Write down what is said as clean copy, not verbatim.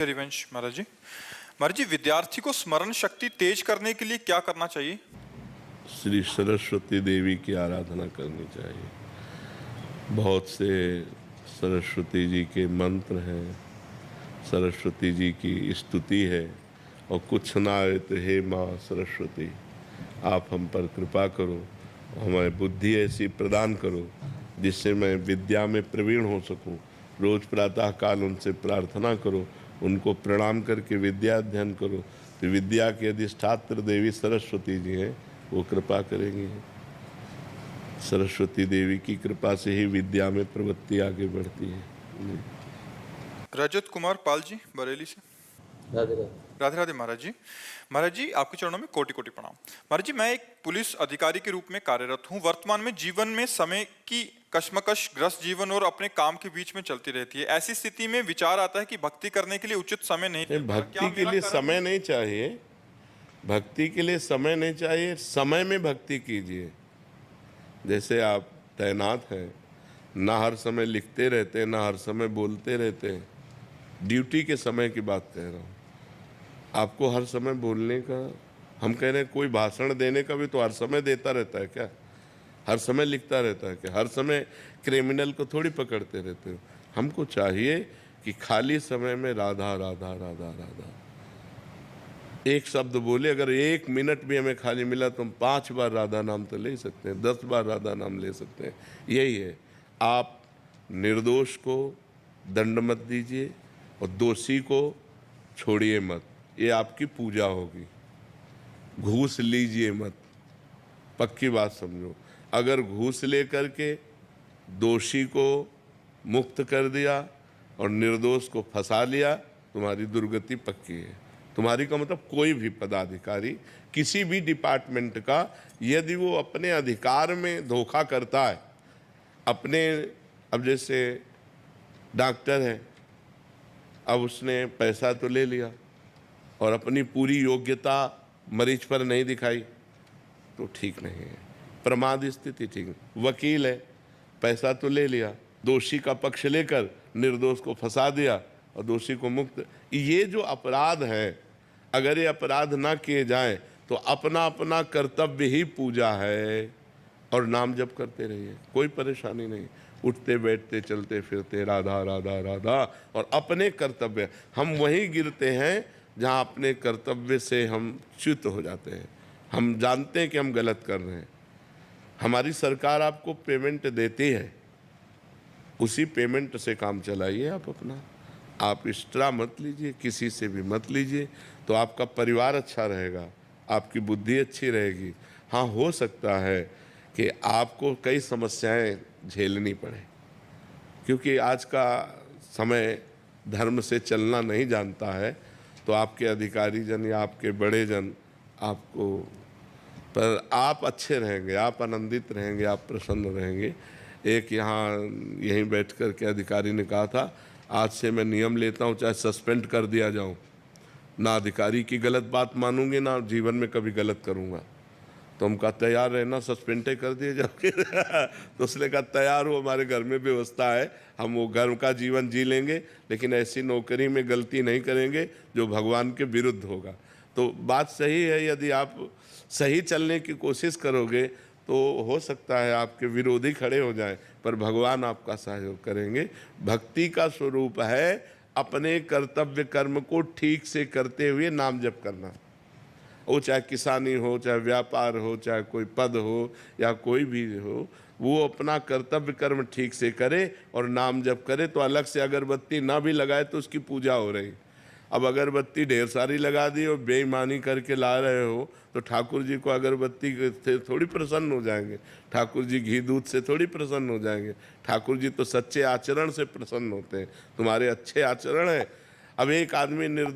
हरिवंश महाराज जी। महाराज जी, विद्यार्थी को स्मरण शक्ति तेज करने के लिए क्या करना चाहिए? श्री सरस्वती देवी की आराधना करनी चाहिए। बहुत से सरस्वती जी के मंत्र हैं, सरस्वती जी की स्तुति है, और कुछ ना आए तो हे माँ सरस्वती आप हम पर कृपा करो, हमें बुद्धि ऐसी प्रदान करो जिससे मैं विद्या में प्रवीण हो सकूं। रोज प्रातः काल उनसे प्रार्थना करो, उनको प्रणाम करके विद्या अध्ययन करो, तो विद्या के अधिष्ठात्र देवी सरस्वती जी हैं, वो कृपा करेंगी। सरस्वती देवी की कृपा से ही विद्या में प्रवृत्ति आगे बढ़ती है। रजत कुमार पाल जी, बरेली से। राधे राधे। राधे राधे महाराज जी। महाराज जी, आपके चरणों में कोटि कोटि प्रणाम। महाराज जी, मैं एक पुलिस अधिकारी के रूप में कार्यरत हूँ। वर्तमान में जीवन में समय की कश्मकश ग्रस्त जीवन और अपने काम के बीच में चलती रहती है। ऐसी स्थिति में विचार आता है कि भक्ति करने के लिए उचित समय नहीं। भक्ति के लिए समय नहीं चाहिए, भक्ति के लिए समय नहीं चाहिए, समय में भक्ति कीजिए। जैसे आप तैनात हैं, ना हर समय लिखते रहते हैं, ना हर समय बोलते रहते हैं। ड्यूटी के समय की बात कह रहा हूँ। आपको हर समय बोलने का, हम कह रहे हैं कोई भाषण देने का भी तो हर समय देता रहता है क्या? हर समय लिखता रहता है क्या? हर समय क्रिमिनल को थोड़ी पकड़ते रहते हो। हमको चाहिए कि खाली समय में राधा राधा राधा राधा एक शब्द बोले। अगर 1 मिनट भी हमें खाली मिला तो हम 5 बार राधा नाम तो ले सकते हैं, 10 बार राधा नाम ले सकते हैं। यही है, आप निर्दोष को दंड मत दीजिए और दोषी को छोड़िए मत। ये आपकी पूजा होगी। घूस लीजिए मत, पक्की बात समझो। अगर घूस लेकर के दोषी को मुक्त कर दिया और निर्दोष को फंसा लिया, तुम्हारी दुर्गति पक्की है। तुम्हारी का मतलब कोई भी पदाधिकारी किसी भी डिपार्टमेंट का, यदि वो अपने अधिकार में धोखा करता है, अपने, अब जैसे डॉक्टर है, अब उसने पैसा तो ले लिया और अपनी पूरी योग्यता मरीज पर नहीं दिखाई, तो ठीक नहीं है। प्रमाद स्थिति ठीक नहीं। वकील है, पैसा तो ले लिया, दोषी का पक्ष लेकर निर्दोष को फंसा दिया और दोषी को मुक्त। ये जो अपराध है, अगर ये अपराध ना किए जाएं तो अपना अपना कर्तव्य ही पूजा है, और नाम जप करते रहिए, कोई परेशानी नहीं। उठते बैठते चलते फिरते राधा राधा राधा, और अपने कर्तव्य, हम वहीं गिरते हैं जहाँ अपने कर्तव्य से हम च्युत हो जाते हैं। हम जानते हैं कि हम गलत कर रहे हैं। हमारी सरकार आपको पेमेंट देती है, उसी पेमेंट से काम चलाइए आप अपना। आप एक्स्ट्रा मत लीजिए, किसी से भी मत लीजिए, तो आपका परिवार अच्छा रहेगा, आपकी बुद्धि अच्छी रहेगी। हाँ, हो सकता है कि आपको कई समस्याएं झेलनी पड़े, क्योंकि आज का समय धर्म से चलना नहीं जानता है, तो आपके अधिकारी जन या आपके बड़े जन आपको, पर आप अच्छे रहेंगे, आप आनंदित रहेंगे, आप प्रसन्न रहेंगे। एक यहाँ यहीं बैठ कर के अधिकारी ने कहा था, आज से मैं नियम लेता हूँ चाहे सस्पेंड कर दिया जाऊँ, ना अधिकारी की गलत बात मानूंगी, ना जीवन में कभी गलत करूँगा। तो हम कहा तैयार रहना, सस्पेंडे कर दिए जाओगे। तो उसने कहा तैयार हो, हमारे घर में व्यवस्था है, हम वो घर का जीवन जी लेंगे, लेकिन ऐसी नौकरी में गलती नहीं करेंगे जो भगवान के विरुद्ध होगा। तो बात सही है, यदि आप सही चलने की कोशिश करोगे तो हो सकता है आपके विरोधी खड़े हो जाएं, पर भगवान आपका सहयोग करेंगे। भक्ति का स्वरूप है अपने कर्तव्य कर्म को ठीक से करते हुए नाम जप करना। वो चाहे किसानी हो, चाहे व्यापार हो, चाहे कोई पद हो या कोई भी हो, वो अपना कर्तव्य कर्म ठीक से करे और नाम जप करे। तो अलग से अगरबत्ती ना भी लगाए तो उसकी पूजा हो रही। अब अगरबत्ती ढेर सारी लगा दी और बेईमानी करके ला रहे हो, तो ठाकुर जी को अगरबत्ती से थोड़ी प्रसन्न हो जाएंगे, ठाकुर जी घी दूध से थोड़ी प्रसन्न हो जाएंगे। ठाकुर जी तो सच्चे आचरण से प्रसन्न होते हैं, तुम्हारे अच्छे आचरण हैं। अब एक आदमी निर्दोष